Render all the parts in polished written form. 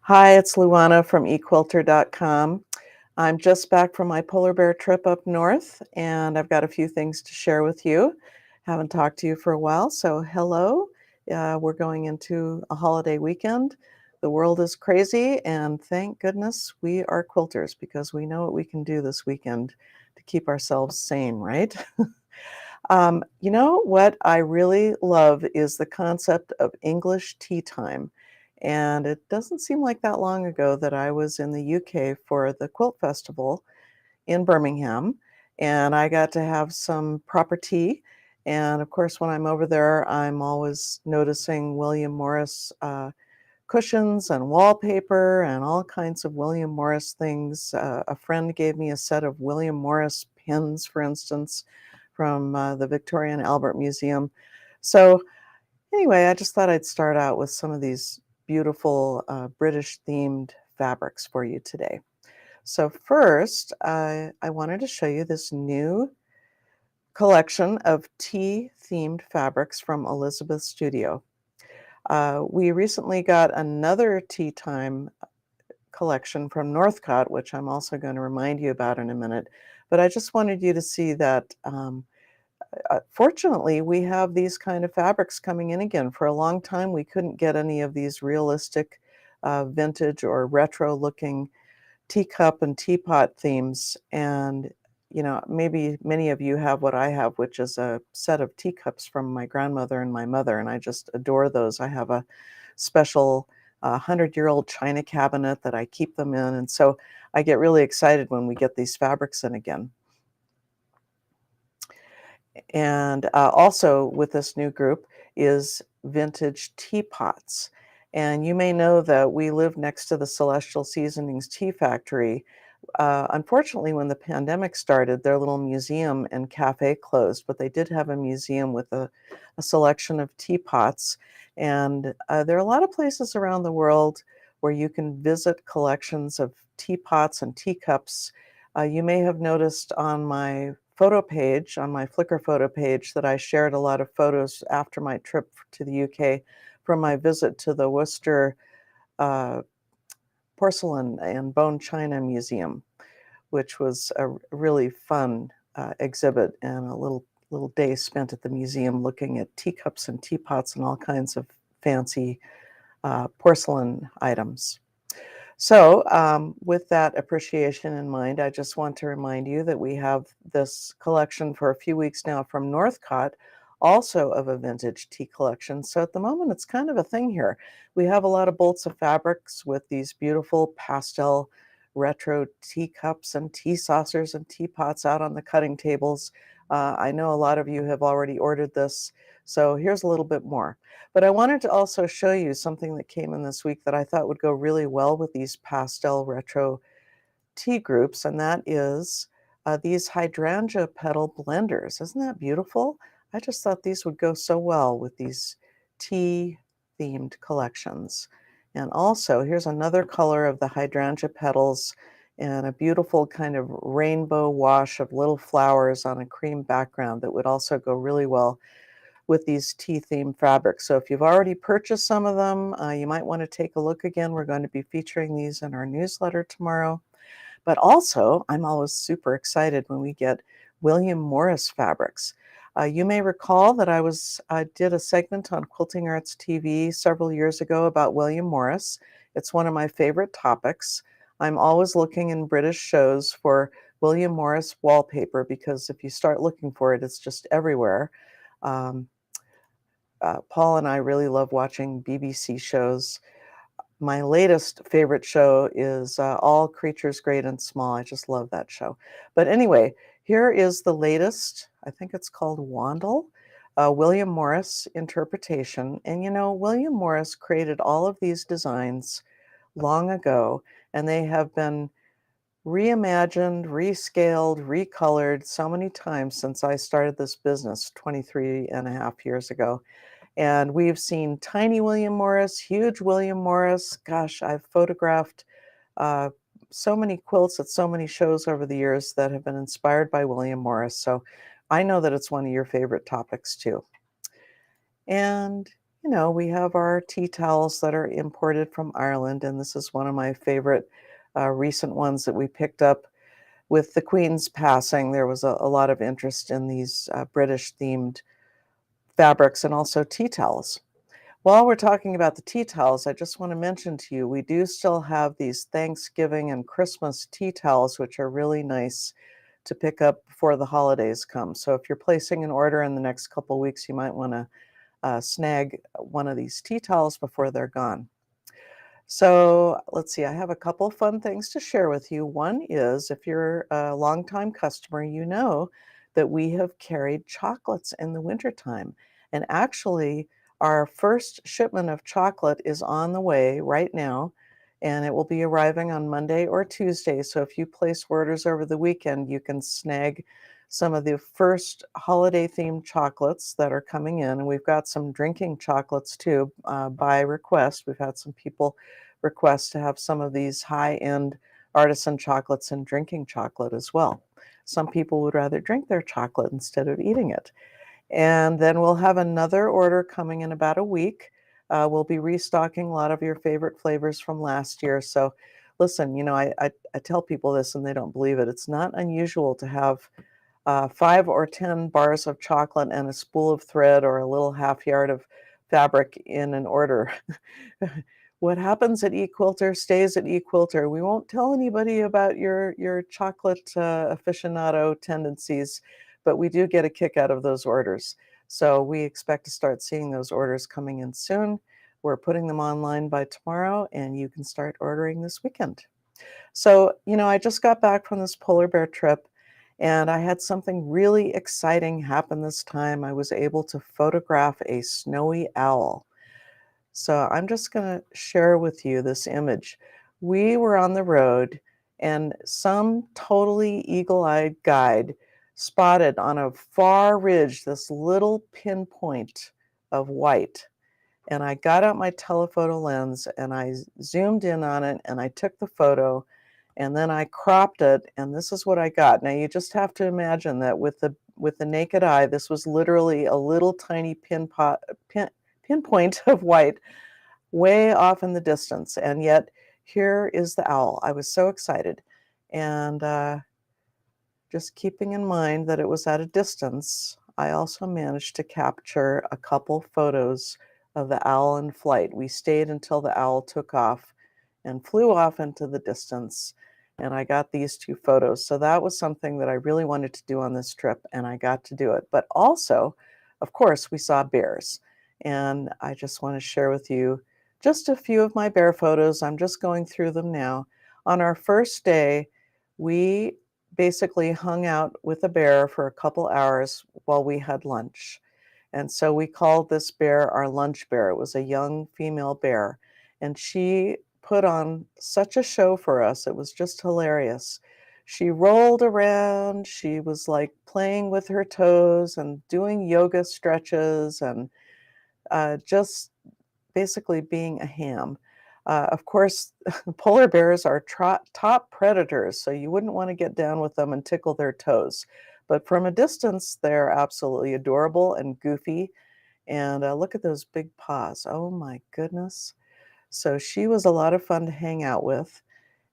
Hi, it's Luana from Equilter.com. I'm just back from my polar bear trip up north, and I've got a few things to share with you. Haven't talked to you for a while, so hello. We're going into a holiday weekend. The world is crazy, and thank goodness we are quilters because we know what we can do this weekend to keep ourselves sane, right? You know what I really love is the concept of English tea time. And it doesn't seem like that long ago that I was in the UK for the Quilt Festival in Birmingham, and I got to have some proper tea. And of course, when I'm over there, I'm always noticing William Morris cushions and wallpaper and all kinds of William Morris things. A friend gave me a set of William Morris pins, for instance, from the Victoria and Albert Museum. So anyway, I just thought I'd start out with some of these beautiful British themed fabrics for you today. So first, I wanted to show you this new collection of tea themed fabrics from Elizabeth Studio. We recently got another tea time collection from Northcott, which I'm also going to remind you about in a minute. But I just wanted you to see that fortunately, we have these kind of fabrics coming in again. For a long time, we couldn't get any of these realistic vintage or retro looking teacup and teapot themes. And, you know, maybe many of you have what I have, which is a set of teacups from my grandmother and my mother, and I just adore those. I have a special 100-year-old china cabinet that I keep them in, and so I get really excited when we get these fabrics in again. And also with this new group is vintage teapots. And you may know that we live next to the Celestial Seasonings Tea Factory. Unfortunately, when the pandemic started, their little museum and cafe closed, but they did have a museum with a selection of teapots. And there are a lot of places around the world where you can visit collections of teapots and teacups. You may have noticed on my photo page, on my Flickr photo page, that I shared a lot of photos after my trip to the UK from my visit to the Worcester uh, Porcelain and Bone China Museum, which was a really fun exhibit and a little day spent at the museum looking at teacups and teapots and all kinds of fancy porcelain items. So, with that appreciation in mind, I just want to remind you that we have this collection for a few weeks now from Northcott, also of a vintage tea collection. So at the moment, it's kind of a thing here. We have a lot of bolts of fabrics with these beautiful pastel retro teacups and tea saucers and teapots out on the cutting tables. I know a lot of you have already ordered this, so here's a little bit more. But I wanted to also show you something that came in this week that I thought would go really well with these pastel retro tea groups, and that is these hydrangea petal blenders. Isn't that beautiful? I just thought these would go so well with these tea themed collections. And also, here's another color of the hydrangea petals and a beautiful kind of rainbow wash of little flowers on a cream background that would also go really well with these tea themed fabrics. So if you've already purchased some of them, you might want to take a look again. We're going to be featuring these in our newsletter tomorrow. But also, I'm always super excited when we get William Morris fabrics. You may recall that I did a segment on Quilting Arts TV several years ago about William Morris. It's one of my favorite topics. I'm always looking in British shows for William Morris wallpaper because if you start looking for it, it's just everywhere. Um, Paul and I really love watching BBC shows. My latest favorite show is All Creatures Great and Small. I just love that show. But anyway, here is the latest. I think it's called Wandle, William Morris interpretation. And you know, William Morris created all of these designs long ago, and they have been reimagined, rescaled, recolored so many times since I started this business 23 and a half years ago. And we've seen tiny William Morris, huge William Morris. Gosh, I've photographed uh, so many quilts at so many shows over the years that have been inspired by William Morris. So I know that it's one of your favorite topics too. And we have our tea towels that are imported from Ireland, and this is one of my favorite recent ones that we picked up with the Queen's passing. There was a lot of interest in these British themed fabrics and also tea towels. While we're talking about the tea towels, I just want to mention to you, we do still have these Thanksgiving and Christmas tea towels, which are really nice to pick up before the holidays come. So if you're placing an order in the next couple of weeks, you might want to snag one of these tea towels before they're gone. So let's see, I have a couple fun things to share with you. One is if you're a longtime customer, you know that we have carried chocolates in the wintertime. And actually, our first shipment of chocolate is on the way right now, and it will be arriving on Monday or Tuesday. So if you place orders over the weekend, you can snag some of the first holiday themed chocolates that are coming in. And we've got some drinking chocolates too by request. We've had some people request to have some of these high-end artisan chocolates and drinking chocolate as well. Some people would rather drink their chocolate instead of eating it. And then we'll have another order coming in about a week. We'll be restocking a lot of your favorite flavors from last year. So listen, I tell people this and they don't believe it. It's not unusual to have 5 or 10 bars of chocolate and a spool of thread or a little half yard of fabric in an order. What happens at Equilter stays at Equilter. We won't tell anybody about your chocolate aficionado tendencies, but we do get a kick out of those orders. So we expect to start seeing those orders coming in soon. We're putting them online by tomorrow, and you can start ordering this weekend. So, I just got back from this polar bear trip, and I had something really exciting happen this time. I was able to photograph a snowy owl. So I'm just going to share with you this image. We were on the road, and some totally eagle-eyed guide spotted on a far ridge this little pinpoint of white. And I got out my telephoto lens and I zoomed in on it and I took the photo and then I cropped it, and this is what I got. Now you just have to imagine that with the naked eye, this was literally a little tiny pinpoint of white way off in the distance. And yet here is the owl. I was so excited. And just keeping in mind that it was at a distance, I also managed to capture a couple photos of the owl in flight. We stayed until the owl took off and flew off into the distance. And I got these two photos. So that was something that I really wanted to do on this trip, and I got to do it. But also, of course, we saw bears. And I just want to share with you just a few of my bear photos. I'm just going through them now. On our first day, we basically hung out with a bear for a couple hours while we had lunch. And so we called this bear our lunch bear. It was a young female bear. And she put on such a show for us. It was just hilarious. She rolled around. She was like playing with her toes and doing yoga stretches and just basically being a ham. Of course, polar bears are top predators, so you wouldn't want to get down with them and tickle their toes. But from a distance, they're absolutely adorable and goofy. And look at those big paws. Oh my goodness. So she was a lot of fun to hang out with.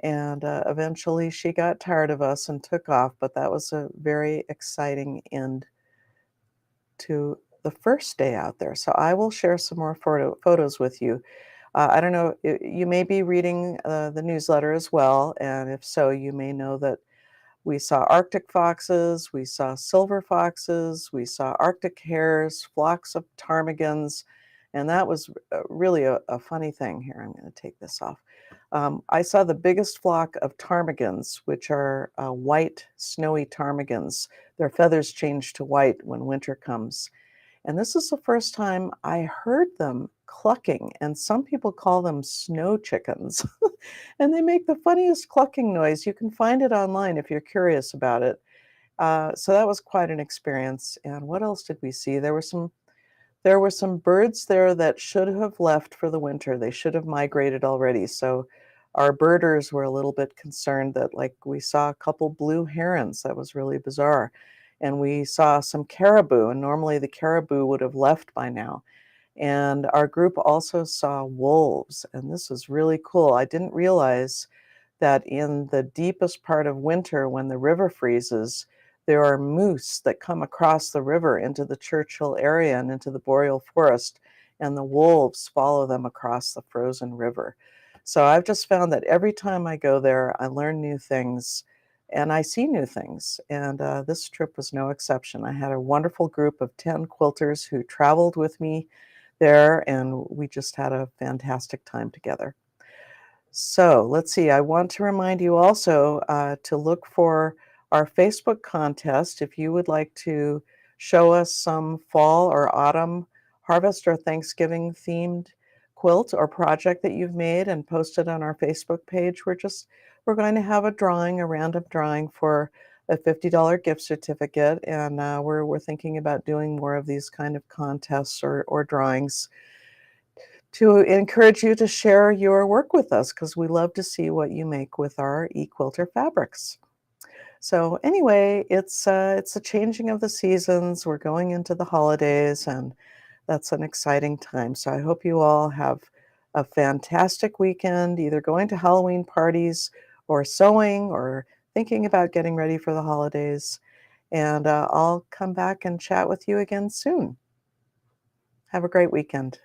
And eventually she got tired of us and took off. But that was a very exciting end to the first day out there. So I will share some more photos with you. I don't know, you may be reading the newsletter as well, and if so, you may know that we saw Arctic foxes, we saw silver foxes, we saw Arctic hares, flocks of ptarmigans, and that was really a funny thing. Here, I'm going to take this off. I saw the biggest flock of ptarmigans, which are white, snowy ptarmigans. Their feathers change to white when winter comes. And this is the first time I heard them clucking, and some people call them snow chickens. And they make the funniest clucking noise. You can find it online if you're curious about it. So that was quite an experience. And what else did we see? There were some birds there that should have left for the winter. They should have migrated already. So our birders were a little bit concerned that, like, we saw a couple blue herons. That was really bizarre. And we saw some caribou, and normally the caribou would have left by now. And our group also saw wolves, and this is really cool. I didn't realize that in the deepest part of winter, when the river freezes, there are moose that come across the river into the Churchill area and into the boreal forest, and the wolves follow them across the frozen river. So I've just found that every time I go there, I learn new things and I see new things. And this trip was no exception. I had a wonderful group of 10 quilters who traveled with me there, and we just had a fantastic time together. So let's see, I want to remind you also to look for our Facebook contest if you would like to show us some fall or autumn harvest or Thanksgiving themed quilt or project that you've made and post it on our Facebook page. We're going to have a drawing, a random drawing for a $50 gift certificate, and we're thinking about doing more of these kind of contests or drawings to encourage you to share your work with us because we love to see what you make with our eQuilter fabrics. So anyway, it's a changing of the seasons. We're going into the holidays, and that's an exciting time. So I hope you all have a fantastic weekend, either going to Halloween parties or sewing or thinking about getting ready for the holidays. And I'll come back and chat with you again soon. Have a great weekend.